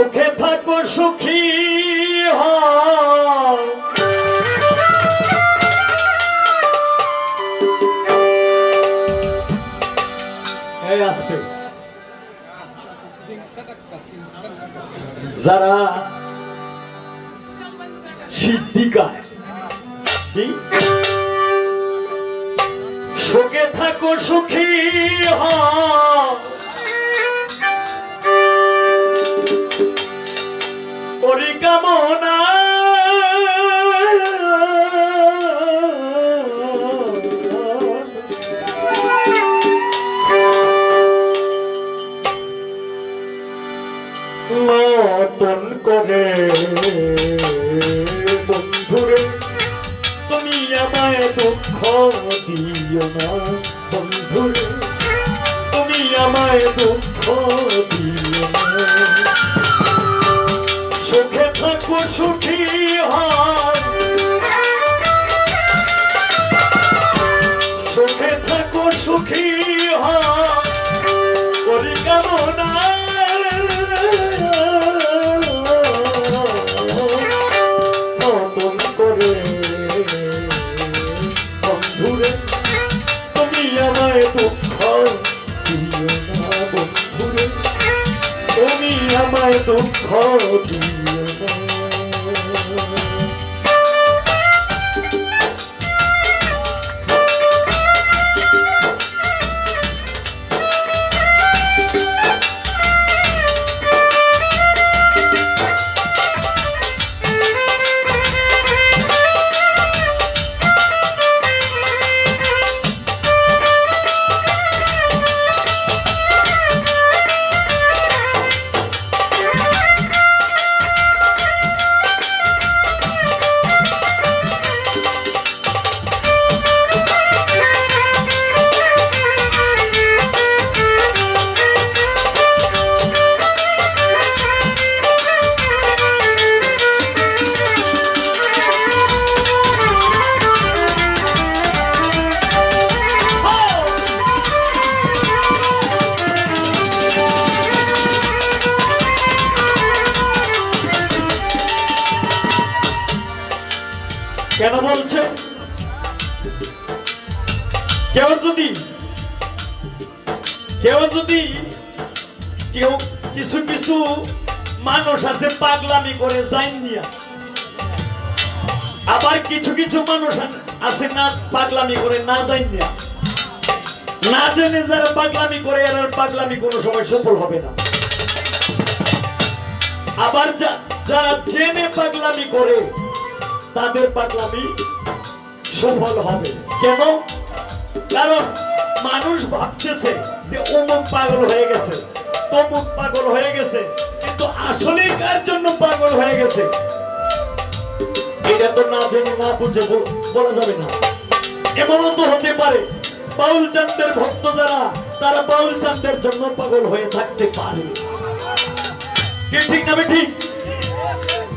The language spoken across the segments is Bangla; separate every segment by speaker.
Speaker 1: সুখে থাকো সুখী হও এই আজকে যারা সিদ্ধিকায় সুখে থাকো সুখী হও করি কামনা নতুন করে বন্ধুরে তুমি আমায় দুঃখ দিও না বন্ধুরে তুমি আমায় দুঃখ দিও না সুখে থাকো সুখী হও সুখে থাকো সুখী হও করি কামনা নতুন করে বন্ধুরে তুমি আমায় দুঃখ দিও না বন্ধুরে তুমি আমায় দুঃখ দিও না কেন বলছে কেউ যদি কেউ কিছু কিছু মানুষ আছে পাগলামি করে জানিয়া আবার কিছু কিছু মানুষ আছে না পাগলামি করে না জানিয়া না জেনে যারা পাগলামি করে এর পাগলামি কোনো সময় সফল হবে না আবার যারা জেনে পাগলামি করে তাদের পাগলামি সফল হবে কেন কারণ মানুষ ভাবতেছে যে অমুক পাগল হয়ে গেছে তমুক পাগল হয়ে গেছে কিন্তু আসলে কার জন্য পাগল হয়ে গেছে এটা তো না জেনে না বুঝে বলা যাবে না এমনও তো হতে পারে বাউল চাঁদের ভক্ত যারা তারা বাউল চাঁদের জন্য পাগল হয়ে থাকতে পারে কি ঠিক না ঠিক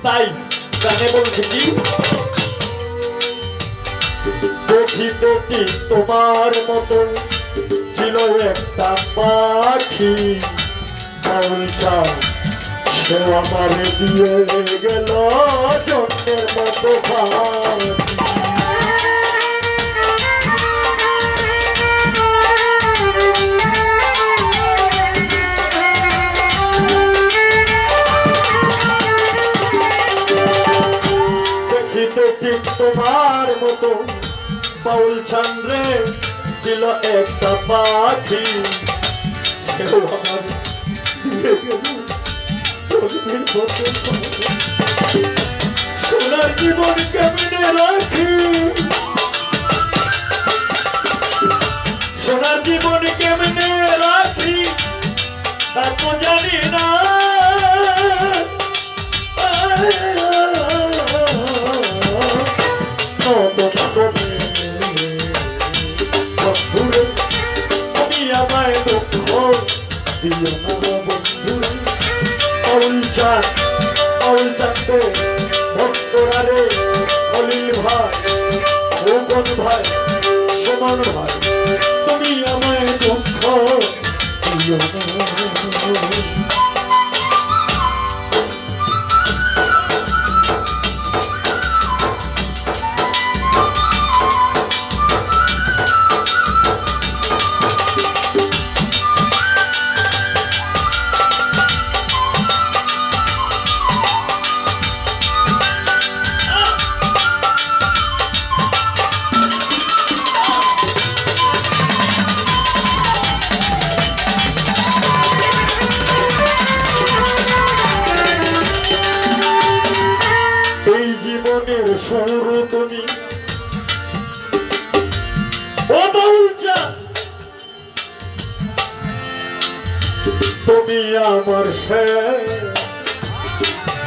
Speaker 1: তাই গানে বলছে কি দেখিতে ঠিক তোমার মতো ছিল একটা পাখি বাউল চাঁদ সে আমার দিয়ে গেল জন্মের মতো পাখি ঠিক তোমার মতো বাউল চন্দ্রে ছিল একটা পাখি সেও আমার দিয়ে গেল জন্মের মতো সোনার জীবন কেমনে রাখি সোনার জীবন কেমনে রাখি তা তো জানি না তুমি আমায় দুঃখ দিও না বন্ধু বাউল চাঁদে ভক্তরা রে খলিল ভাই খোকন ভাই সুমন ভাই তুমি আমায় দুঃখ দিও না শুরু তুমি ও বাউলচা তুমি আমার শেষ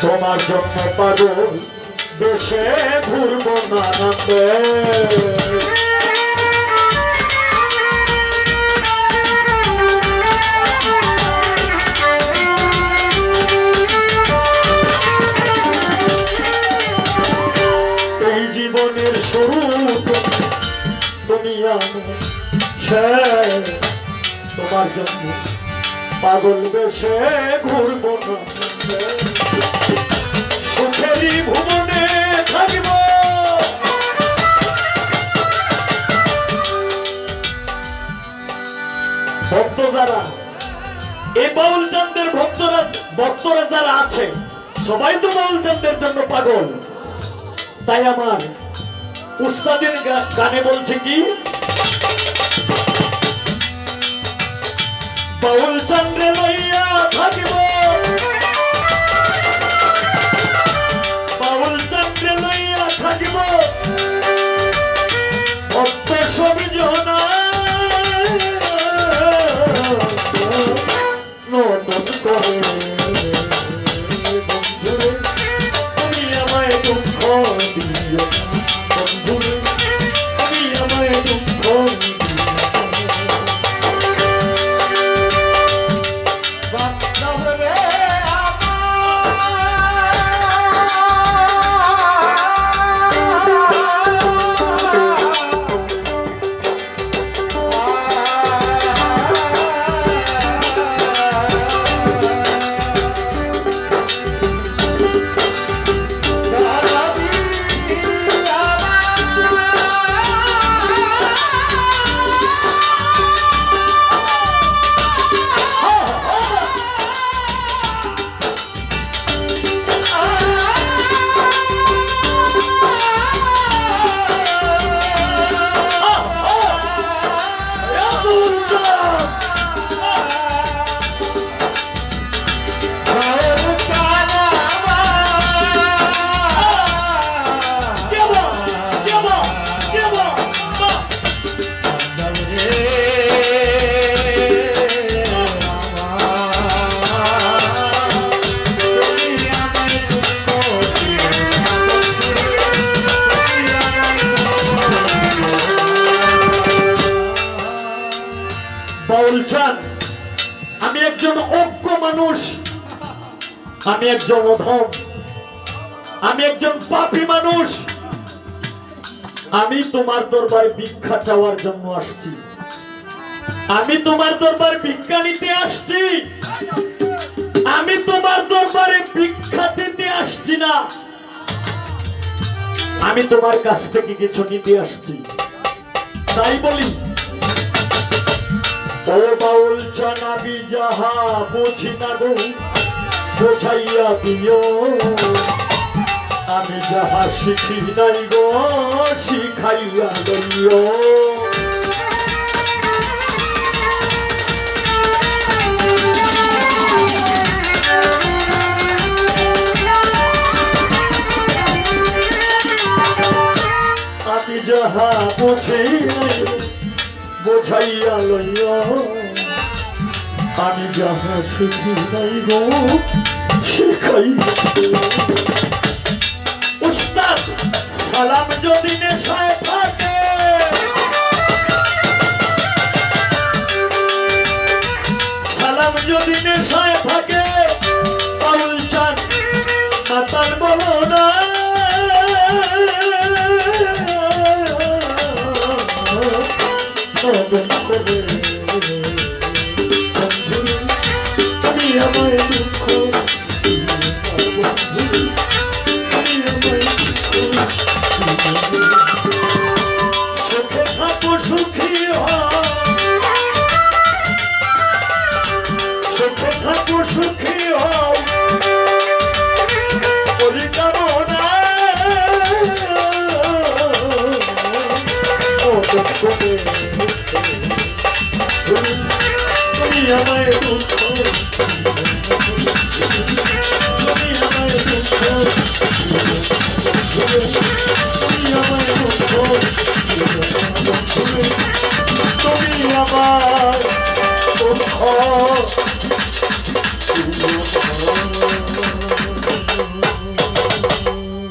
Speaker 1: তোমার জন্য পাগল দেশে ঘুরব নানাতে এই জীবনের শুরু তুমি আমার শেষ তোমার জন্য পাগল বেশে ঘুরব নানাতে সুখেরই ভুবনে থাকব ভক্ত যারা এই বাউল চাঁদের ভক্তরা যারা আছে সবাই তো বাউল চাঁদের জন্য পাগল তাই আমার উস্তাদের গানে বলছে কি বাউল চাঁদে লইয়া থাকিব থাকিব ভক্ত সবই জনা নতুন করে বন্ধুরে তুমি আমায় দুঃখ দিও বন্ধুরে তুমি আমায় দুঃখ বাউলচাঁদ আমি একজন অজ্ঞ মানুষ আমি একজন অধম আমি একজন পাপী মানুষ আমি তোমার দরবারে ভিক্ষা চাওয়ার জন্য আসছি আমি তোমার দরবারে ভিক্ষা নিতে আসছি আমি তোমার দরবারে ভিক্ষা দিতে আসছি না আমি তোমার কাছ থেকে কিছু নিতে আসছি তাই বলি ও বাউলচাঁদ আমি যাহা বুঝি না গো বোঝাইয়া দিও আমি যাহা শিখি নাই গো শিখাইয়া দিও আমি যাহা বুঝি নাই বোঝাইয়া লইয়া আমি যাহা শিখি নাই গো শিখাইয়া উস্তাদ সালাম যদি নেশায় থাকে সালাম যদি নেশায় থাকে বাউলচাঁদ মাতাল বলো না তুমি আমায় দুঃখ সুখে থাকো সুখী হও সুখে থাকো সুখী হও পরিকামনা তুমি আমায় দুঃখ তুমি আমায় দুঃখ তুমি আমার দুঃখ, তুমি আমার